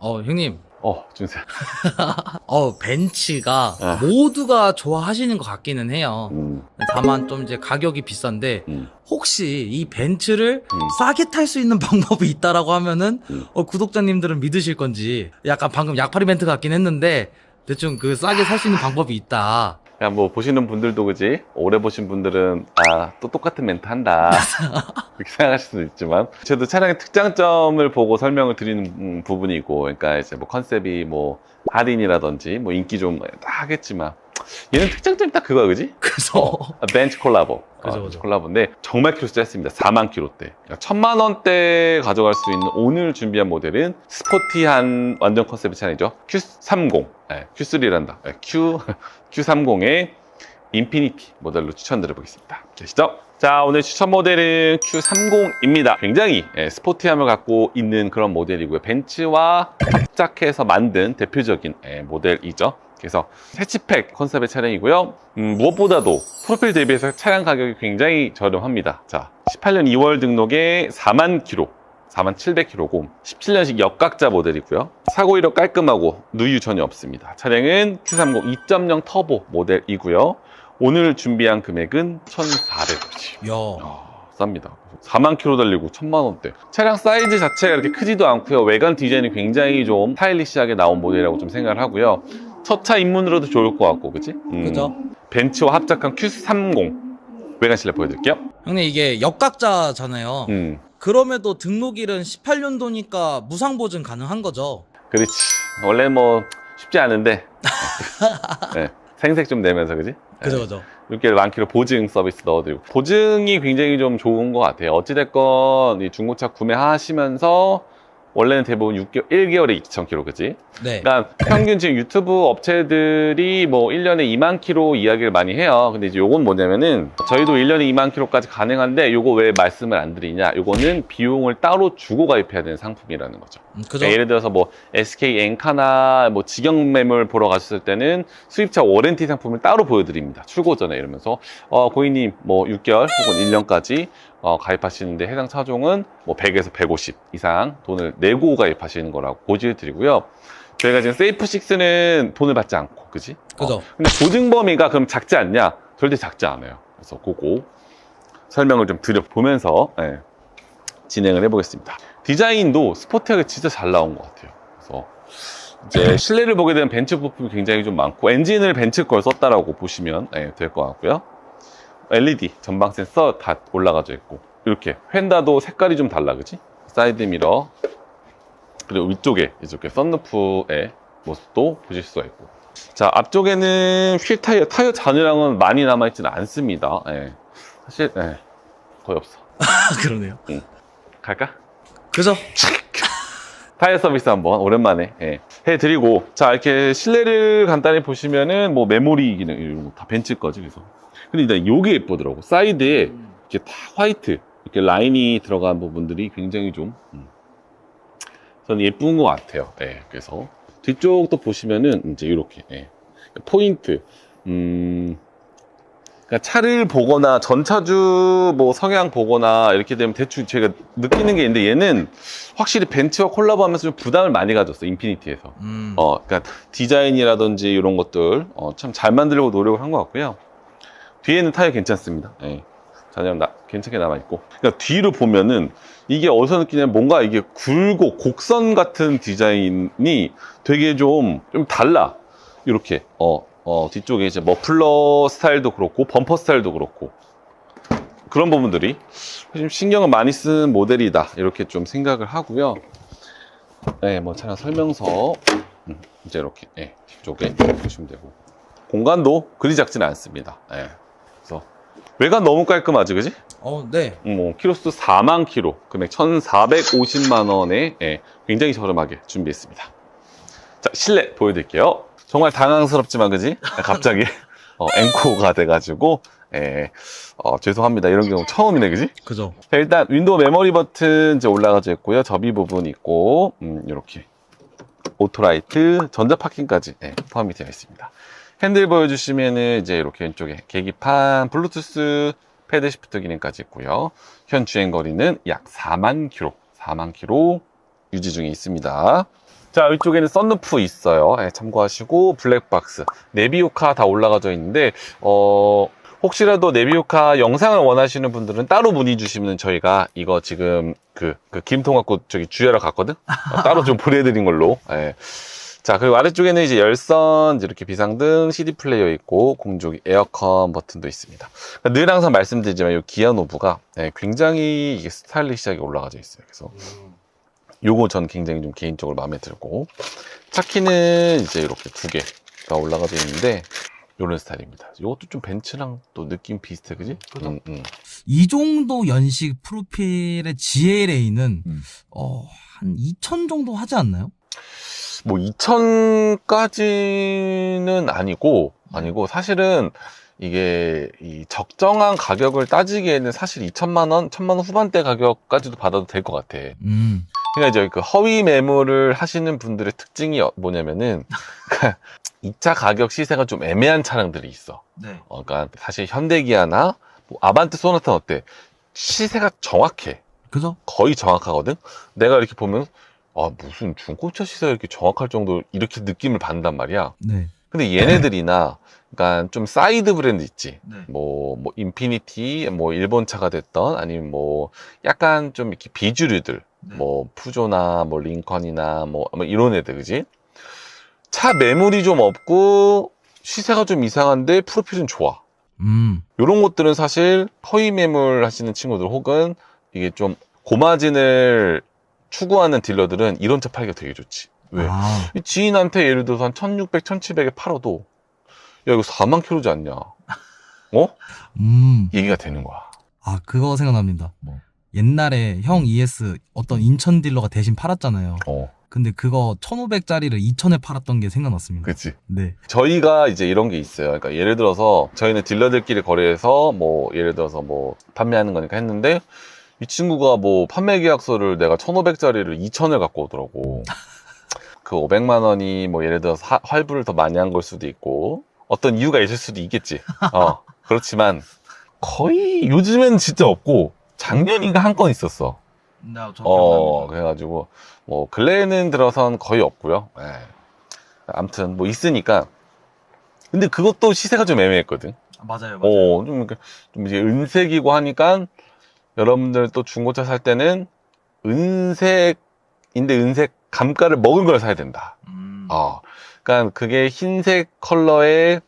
형님. 준세. 벤츠가 모두가 좋아하시는 것 같기는 해요. 다만 좀 이제 가격이 비싼데, 혹시 이 벤츠를 싸게 탈 수 있는 방법이 있다라고 하면은, 구독자님들은 믿으실 건지, 약간 방금 약팔이 멘트 같긴 했는데, 대충 그 싸게 살 수 있는 방법이 있다. 그냥 뭐 보시는 분들도 그지? 오래 보신 분들은 또 똑같은 멘트 한다 이렇게 생각하실 수도 있지만, 저도 차량의 특장점을 보고 설명을 드리는 부분이고, 그러니까 이제 뭐 컨셉이 뭐 할인이라든지 뭐 인기 좀 하겠지만, 얘는 특장점이 딱 그거야, 그지? 그래서 벤츠 콜라보. 그죠. 콜라보인데 정말 키로 짧습니다. 4만 키로대. 1000만 원대 가져갈 수 있는 오늘 준비한 모델은 스포티한 완전 컨셉의 차량이죠. Q30, Q3란다. Q30의 인피니티 모델로 추천드려 보겠습니다. 계시죠? 자, 오늘 추천 모델은 Q30입니다. 굉장히 스포티함을 갖고 있는 그런 모델이고요. 벤츠와 합작해서 만든 대표적인 모델이죠. 그래서 해치팩 컨셉의 차량이고요. 무엇보다도 프로필 대비해서 차량 가격이 굉장히 저렴합니다. 자, 18년 2월 등록에 4만 킬로, 4700km고 17년식 역각자 모델이고요. 사고 이력 깔끔하고 누유 전혀 없습니다. 차량은 Q30 2.0 터보 모델이고요. 오늘 준비한 금액은 1,400원이에요. 쌉니다. 4만 킬로 달리고 1000만 원대. 차량 사이즈 자체가 이렇게 크지도 않고요. 외관 디자인이 굉장히 좀 스타일리시하게 나온 모델이라고 좀 생각을 하고요. 첫 차 입문으로도 좋을 것 같고, 그치? 그죠? 벤츠와 합작한 Q30 외관 실내 보여드릴게요. 형님, 이게 역각자잖아요. 그럼에도 등록일은 18년도니까 무상보증 가능한 거죠? 그렇지. 원래 뭐 쉽지 않은데 생색 좀 내면서, 그지? 그죠. 6개월 만 킬로 보증 서비스 넣어드리고, 보증이 굉장히 좀 좋은 것 같아요. 어찌됐건 이 중고차 구매하시면서 원래는 대부분 1개월에 2,000km, 그치? 네. 그러니까 평균 지금 유튜브 업체들이 뭐 1년에 2만 km 이야기를 많이 해요. 근데 이제 요건 뭐냐면은, 저희도 1년에 2만 km까지 가능한데, 요거 왜 말씀을 안 드리냐? 요거는 비용을 따로 주고 가입해야 되는 상품이라는 거죠. 그죠? 그러니까 예를 들어서 뭐 SK 엔카나 뭐 직영 매물 보러 가셨을 때는 수입차 워런티 상품을 따로 보여드립니다. 출고 전에. 이러면서 고객님 뭐 6개월 혹은 1년까지 가입하시는데 해당 차종은 뭐 100에서 150 이상 돈을 내고 가입하시는 거라고 고지를 드리고요. 저희가 지금 세이프6는 돈을 받지 않고, 그지? 그죠. 근데 보증 범위가 그럼 작지 않냐? 절대 작지 않아요. 그래서 그거 설명을 좀 드려보면서 진행을 해보겠습니다. 디자인도 스포티하게 진짜 잘 나온 것 같아요. 그래서 이제 실내를 보게 되면 벤츠 부품이 굉장히 좀 많고, 엔진을 벤츠 걸 썼다라고 보시면 될 것 같고요. LED 전방 센서 다 올라가져 있고, 이렇게 휀다도 색깔이 좀 달라, 그지? 사이드 미러, 그리고 위쪽에 이렇게 썬루프의 모습도 보실 수가 있고. 자, 앞쪽에는 휠 타이어 잔여량은 많이 남아있지는 않습니다. 사실 거의 없어. 그러네요. 갈까? 그죠? 타이어 서비스 한번 오랜만에 해드리고, 자, 이렇게 실내를 간단히 보시면은 뭐 메모리 기능 이런 거 다 벤츠 거지. 그래서 근데 일단 요게 예쁘더라고. 사이드에 이렇게 다 화이트 이렇게 라인이 들어간 부분들이 굉장히 좀 저는 예쁜 것 같아요. 그래서 뒤쪽도 보시면은 이제 이렇게 포인트, 그러니까 차를 보거나 전차주 뭐 성향 보거나 이렇게 되면 대충 제가 느끼는 게 있는데, 얘는 확실히 벤츠와 콜라보하면서 좀 부담을 많이 가졌어, 인피니티에서. 그러니까 디자인이라든지 이런 것들 참 잘 만들려고 노력을 한 것 같고요. 뒤에는 타이어 괜찮습니다. 잔여량 괜찮게 남아있고. 그러니까 뒤로 보면은 이게 어디서 느끼냐면, 뭔가 이게 굴고 곡선 같은 디자인이 되게 좀 달라. 이렇게 뒤쪽에 이제 머플러 스타일도 그렇고 범퍼 스타일도 그렇고, 그런 부분들이 좀 신경을 많이 쓴 모델이다, 이렇게 좀 생각을 하고요. 뭐 차량 설명서 이제 이렇게 뒤쪽에 보시면 되고, 공간도 그리 작지는 않습니다. 그래서 외관 너무 깔끔하지, 그지? 네. 뭐 키로수 4만 킬로, 금액 1,450만 원에 굉장히 저렴하게 준비했습니다. 자, 실내 보여드릴게요. 정말 당황스럽지만, 그지? 갑자기 엔코가 돼가지고 죄송합니다. 이런 경우 처음이네, 그지? 그죠. 자, 일단 윈도우 메모리 버튼 이제 올라가져 있고요. 접이 부분 있고, 이렇게 오토라이트, 전자 파킹까지 포함이 되어 있습니다. 핸들 보여주시면은 이제 이렇게 왼쪽에 계기판, 블루투스, 패드 시프트 기능까지 있고요. 현 주행 거리는 약 4만 킬로, 4만 킬로 유지 중에 있습니다. 자, 이쪽에는 썬루프 있어요. 네, 참고하시고 블랙박스, 내비오카 다 올라가져 있는데 혹시라도 내비오카 영상을 원하시는 분들은 따로 문의 주시면 저희가 이거 지금 그 김통학구 저기 주유하러 갔거든? 따로 좀 보내드린 걸로. 네. 자, 그리고 아래쪽에는 이제 열선, 이렇게 비상등, CD 플레이어 있고, 공조기, 에어컨 버튼도 있습니다. 늘 항상 말씀드리지만, 이 기아 노브가 굉장히 이게 스타일리시하게 올라가져 있어요. 그래서, 요거 전 굉장히 좀 개인적으로 마음에 들고, 차키는 이제 이렇게 두 개가 올라가져 있는데, 요런 스타일입니다. 요것도 좀 벤츠랑 또 느낌 비슷해, 그지? 그죠? 이 정도 연식 프로필의 GLA는, 한 2,000 정도 하지 않나요? 뭐 2,000까지는 아니고 사실은 이게 이 적정한 가격을 따지기에는 사실 2천만 원, 1,000만 원 후반대 가격까지도 받아도 될 것 같아. 그러니까 이제 그 허위 매물을 하시는 분들의 특징이 뭐냐면은 이 차 가격 시세가 좀 애매한 차량들이 있어. 네. 그러니까 사실 현대기아나 뭐 아반떼 소나타는 어때? 시세가 정확해. 그죠? 거의 정확하거든. 내가 이렇게 보면 무슨 중고차 시세가 이렇게 정확할 정도로 이렇게 느낌을 받는단 말이야. 네. 근데 얘네들이나, 그러니까 좀 사이드 브랜드 있지. 네. 뭐, 인피니티, 뭐, 일본 차가 됐던, 아니면 뭐, 약간 좀 이렇게 비주류들. 네. 뭐, 푸조나, 뭐, 링컨이나, 뭐 이런 애들, 그지? 차 매물이 좀 없고, 시세가 좀 이상한데, 프로필은 좋아. 요런 것들은 사실, 허위 매물 하시는 친구들, 혹은 이게 좀 고마진을 추구하는 딜러들은 이런 차 팔기가 되게 좋지. 왜? 이 지인한테 예를 들어서 한 1,600, 1,700에 팔아도 야 이거 4만 킬로지 않냐? 얘기가 되는 거야. 그거 생각납니다. 뭐? 옛날에 형 ES 어떤 인천 딜러가 대신 팔았잖아요. 근데 그거 1,500짜리를 2,000에 팔았던 게 생각났습니다. 그치. 네. 저희가 이제 이런 게 있어요. 그러니까 예를 들어서 저희는 딜러들끼리 거래해서 뭐 예를 들어서 뭐 판매하는 거니까 했는데 이 친구가 뭐 판매 계약서를 내가 1,500짜리를 2,000을 갖고 오더라고. 그 500만 원이 뭐 예를 들어서 할부를 더 많이 한 걸 수도 있고 어떤 이유가 있을 수도 있겠지. 그렇지만 거의 요즘엔 진짜 없고 작년인가 한 건 있었어. 그래가지고 뭐 근래에는 들어선 거의 없고요. 아무튼 뭐 있으니까. 근데 그것도 시세가 좀 애매했거든. 맞아요. 좀 이제 은색이고 하니까 여러분들 또 중고차 살 때는 은색인데 은색 감가를 먹은 걸 사야 된다. 그러니까 그게 흰색 컬러에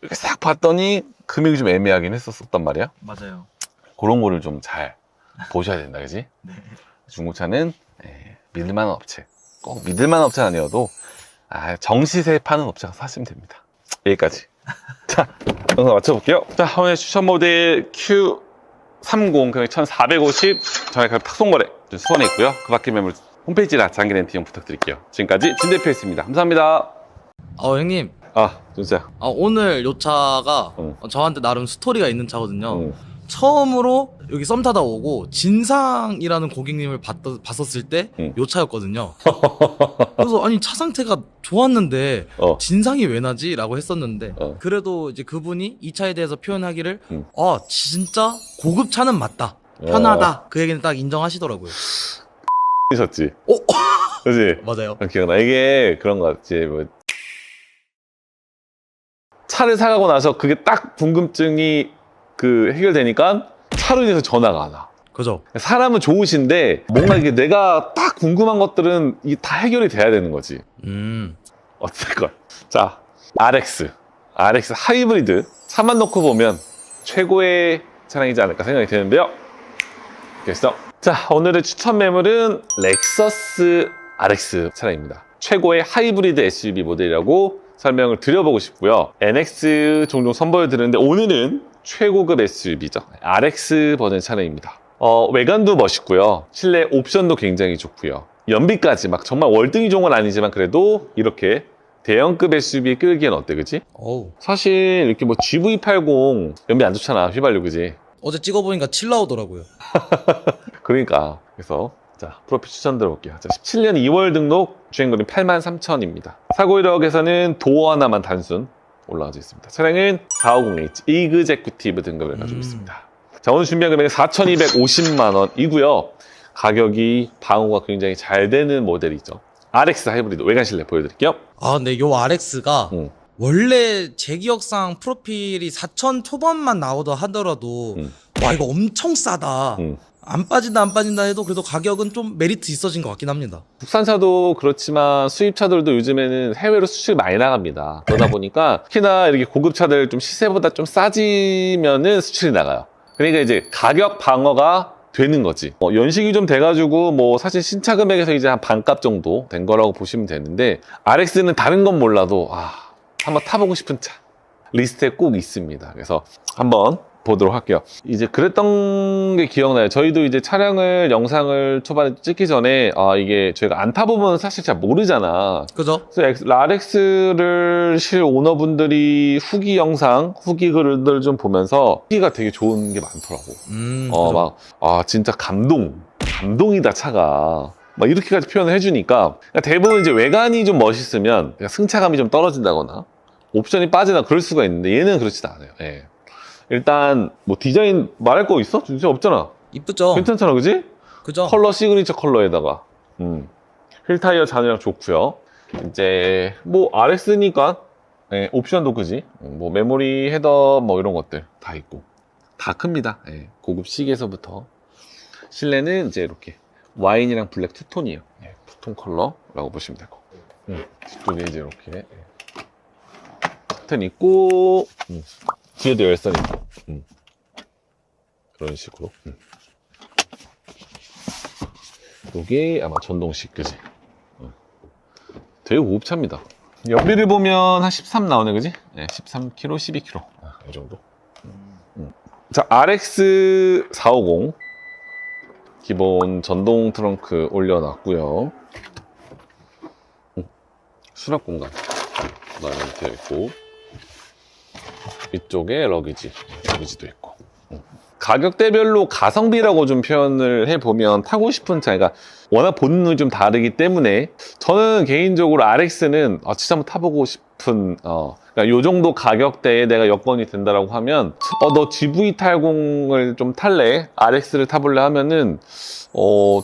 이렇게 싹 봤더니 금액이 좀 애매하긴 했었단 말이야. 맞아요. 그런 거를 좀 잘 보셔야 된다, 그지? 네. 중고차는 믿을만한 업체, 꼭 믿을만한 업체는 아니어도 정시세 파는 업체가 사시면 됩니다. 여기까지. 자, 영상 마쳐볼게요. 자, 오늘 추천 모델 Q30 금액 1,450 전액 탁송거래 수원에 있고요. 그 밖에 매물 홈페이지나 장기 렌트 이용 부탁드릴게요. 지금까지 진 대표였습니다. 감사합니다. 형님. 진짜. 오늘 요 차가 저한테 나름 스토리가 있는 차거든요. 처음으로 여기 썸 타다 오고 진상이라는 고객님을 봤었을 때 요 차였거든요. 그래서 아니 차 상태가 좋았는데 진상이 왜 나지? 라고 했었는데 그래도 이제 그분이 이 차에 대해서 표현하기를 진짜 고급 차는 맞다, 편하다, 그 얘기는 딱 인정하시더라고요. 있었지. 그지? 맞아요. 기억나. 이게 그런 거 같지. 뭐 차를 사가고 나서 그게 딱 궁금증이 해결되니까 차로 인해서 전화가 안 와. 그죠. 사람은 좋으신데 뭔가 이게 내가 딱 궁금한 것들은 이게 다 해결이 돼야 되는 거지. 어쨌건 자, RX 하이브리드 차만 놓고 보면 최고의 차량이지 않을까 생각이 드는데요. 그래서 자, 오늘의 추천 매물은 렉서스 RX 차량입니다. 최고의 하이브리드 SUV 모델이라고 설명을 드려보고 싶고요. NX 종종 선보여 드리는데 오늘은 최고급 SUV죠. RX 버전 차량입니다. 외관도 멋있고요. 실내 옵션도 굉장히 좋고요. 연비까지 막 정말 월등이종은 아니지만 그래도 이렇게 대형급 SUV 끌기엔 어때, 그지? 사실 이렇게 뭐 GV80 연비 안 좋잖아, 휘발유, 그지? 어제 찍어보니까 7 나오더라고요. 그러니까 그래서 자, 프로필 추천 들어볼게요. 17년 2월 등록, 주행거리 83,000입니다. 사고 이력에서는 도어 하나만 단순 올라가져 있습니다. 차량은 450H 이그제큐티브 등급을 가지고 있습니다. 자, 오늘 준비한 금액은 4,250만 원이고요. 가격이 방어가 굉장히 잘 되는 모델이죠. RX 하이브리드 외관 실내 보여드릴게요. 아, 근데 요 RX가 원래 제 기억상 프로필이 4천 초반만 나오다 하더라도 와, 이거 엄청 싸다. 안 빠진다 해도 그래도 가격은 좀 메리트 있어진 것 같긴 합니다. 국산차도 그렇지만 수입차들도 요즘에는 해외로 수출 많이 나갑니다. 그러다 보니까 특히나 이렇게 고급차들 좀 시세보다 좀 싸지면은 수출이 나가요. 그러니까 이제 가격 방어가 되는 거지. 연식이 좀 돼가지고 뭐 사실 신차 금액에서 이제 한 반값 정도 된 거라고 보시면 되는데, RX는 다른 건 몰라도 한번 타보고 싶은 차 리스트에 꼭 있습니다. 그래서 한번 보도록 할게요. 이제 그랬던 게 기억나요. 저희도 이제 차량을 영상을 초반에 찍기 전에 이게 저희가 안 타보면 사실 잘 모르잖아. 그죠? 그래서 RX를 실 오너분들이 후기 영상, 후기 글들 좀 보면서 후기가 되게 좋은 게 많더라고. 그죠. 진짜 감동이다 차가. 막 이렇게까지 표현을 해주니까, 그러니까 대부분 이제 외관이 좀 멋있으면 승차감이 좀 떨어진다거나 옵션이 빠지나 그럴 수가 있는데, 얘는 그렇지도 않아요. 예. 일단 뭐 디자인 말할 거 있어? 진짜 없잖아. 이쁘죠? 괜찮잖아, 그지? 그죠? 컬러 시그니처 컬러에다가 휠 타이어 잔여량 좋고요. 이제 뭐 RX니까 옵션도 그지? 뭐 메모리 헤더 뭐 이런 것들 다 있고 다 큽니다. 고급 시계에서부터. 실내는 이제 이렇게 와인이랑 블랙 투톤이에요. 투톤 컬러라고 보시면 되고, 뒤쪽에 이제 이렇게 커튼 있고, 뒤에도 열선 있고, 그런 식으로. 이게 아마 전동식, 그지? 되게 고급차입니다. 연비를 보면 한 13 나오네, 그지? 13km, 12km. 이 정도. 자, RX 450. 기본 전동 트렁크 올려놨고요. 수납 공간 마련이 되어 있고, 이쪽에 러기지도 있고. 가격대별로 가성비라고 좀 표현을 해보면 타고 싶은 차, 그러니까 워낙 본능이 좀 다르기 때문에 저는 개인적으로 RX는 진짜 한번 타보고 싶은, 그러니까 요 정도 가격대에 내가 여건이 된다라고 하면, 너 GV80을 좀 탈래? RX를 타볼래? 하면은,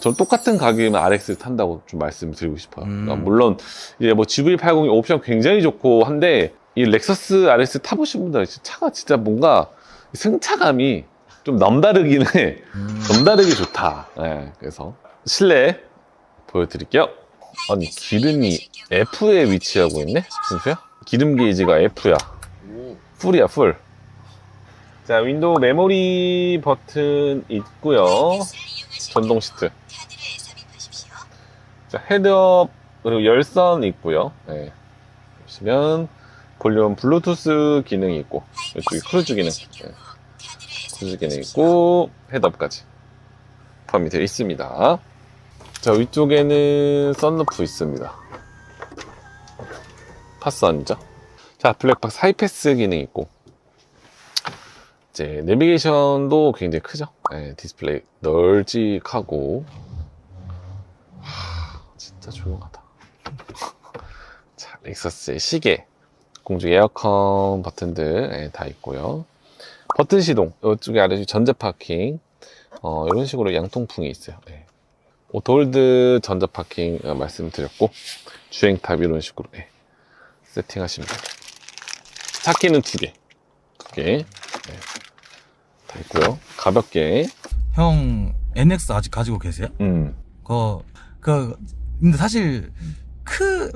전 똑같은 가격이면 RX를 탄다고 좀 말씀을 드리고 싶어요. 그러니까 물론, 이제 뭐 GV80이 옵션 굉장히 좋고 한데, 이 렉서스 RX 타보신 분들 차가 진짜 뭔가 승차감이 좀 남다르긴 해. 남다르게 좋다. 그래서 실내 보여드릴게요. 아니, 기름이 F에 위치하고 있네? 진수야? 기름 게이지가 F야. 풀이야, 풀. 자, 윈도우 메모리 버튼 있고요. 전동 시트. 자, 헤드업, 그리고 열선 있고요. 보시면 볼륨 블루투스 기능이 있고, 이쪽에 크루즈 기능. 크루즈 기능 있고, 헤드업까지 포함이 되어 있습니다. 자, 위쪽에는 썬루프 있습니다. 파선이죠. 자, 블랙박스 하이패스 기능 있고, 이제 내비게이션도 굉장히 크죠. 디스플레이 널찍하고, 진짜 조용하다. 자, 렉서스의 시계, 공중 에어컨 버튼들 다 있고요. 버튼 시동, 이쪽에 아래 전자 파킹, 이런 식으로 양통풍이 있어요. 오토홀드 전자 파킹 말씀드렸고, 주행탑 이런 식으로 세팅하시면 돼요. 차키는 두 개 다 있고요. 가볍게. 형 NX 아직 가지고 계세요? 근데 사실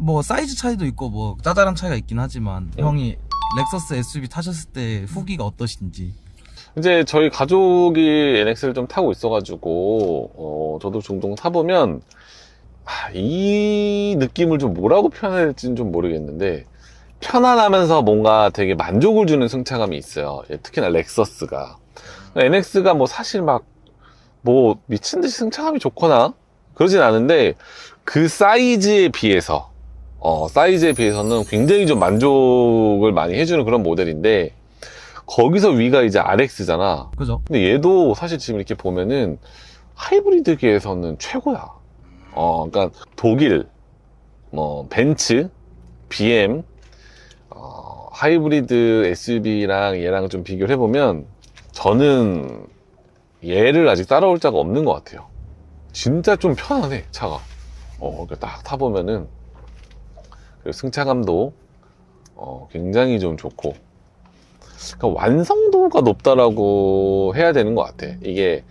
뭐 사이즈 차이도 있고 뭐 짜잘한 차이가 있긴 하지만 형이 렉서스 SUV 타셨을 때 후기가 어떠신지. 이제 저희 가족이 NX를 좀 타고 있어가지고 저도 종종 타보면 이 느낌을 좀 뭐라고 표현해야 될지는 좀 모르겠는데, 편안하면서 뭔가 되게 만족을 주는 승차감이 있어요. 특히나 렉서스가. NX가 뭐 사실 막 뭐 미친듯이 승차감이 좋거나 그러진 않은데, 그 사이즈에 비해서는 굉장히 좀 만족을 많이 해주는 그런 모델인데, 거기서 위가 이제 RX잖아. 그죠? 근데 얘도 사실 지금 이렇게 보면은 하이브리드계에서는 최고야. 그러니까 독일, 벤츠, BM, 하이브리드 SUV랑 얘랑 좀 비교를 해보면 저는 얘를 아직 따라올 자가 없는 것 같아요. 진짜 좀 편하네 차가. 그러니까 딱 타보면은 그리고 승차감도 굉장히 좀 좋고, 그러니까 완성도가 높다라고 해야 되는 것 같아. 이게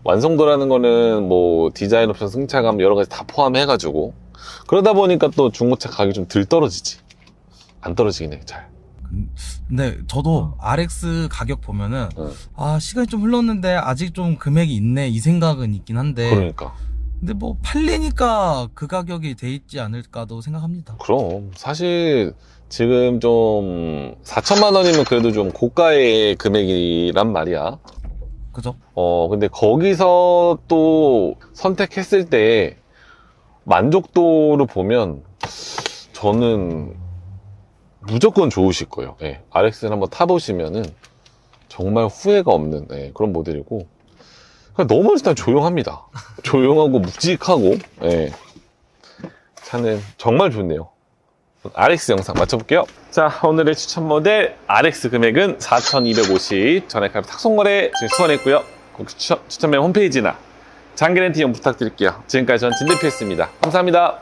완성도라는 거는 뭐 디자인 옵션, 승차감 여러 가지 다 포함해가지고, 그러다 보니까 또 중고차 가격이 좀 덜 떨어지지. 안 떨어지긴 해 잘. 근데 저도 RX 가격 보면은 응. 아 시간이 좀 흘렀는데 아직 좀 금액이 있네 이 생각은 있긴 한데 그러니까 근데 뭐 팔리니까 그 가격이 돼 있지 않을까도 생각합니다. 그럼 사실 지금 좀 4천만 원이면 그래도 좀 고가의 금액이란 말이야. 그죠? 근데 거기서 또 선택했을 때 만족도를 보면 저는 무조건 좋으실 거예요. 예, RX를 한번 타보시면은 정말 후회가 없는 그런 모델이고, 그냥 너무 일단 조용합니다. 조용하고 묵직하고, 예, 차는 정말 좋네요. RX 영상 맞춰볼게요. 자, 오늘의 추천 모델 RX 금액은 4,250, 전액 탁송거래 지금 수원했고요. 추천명 홈페이지나 장기렌티 이용 부탁드릴게요. 지금까지 전 진대표였습니다. 감사합니다.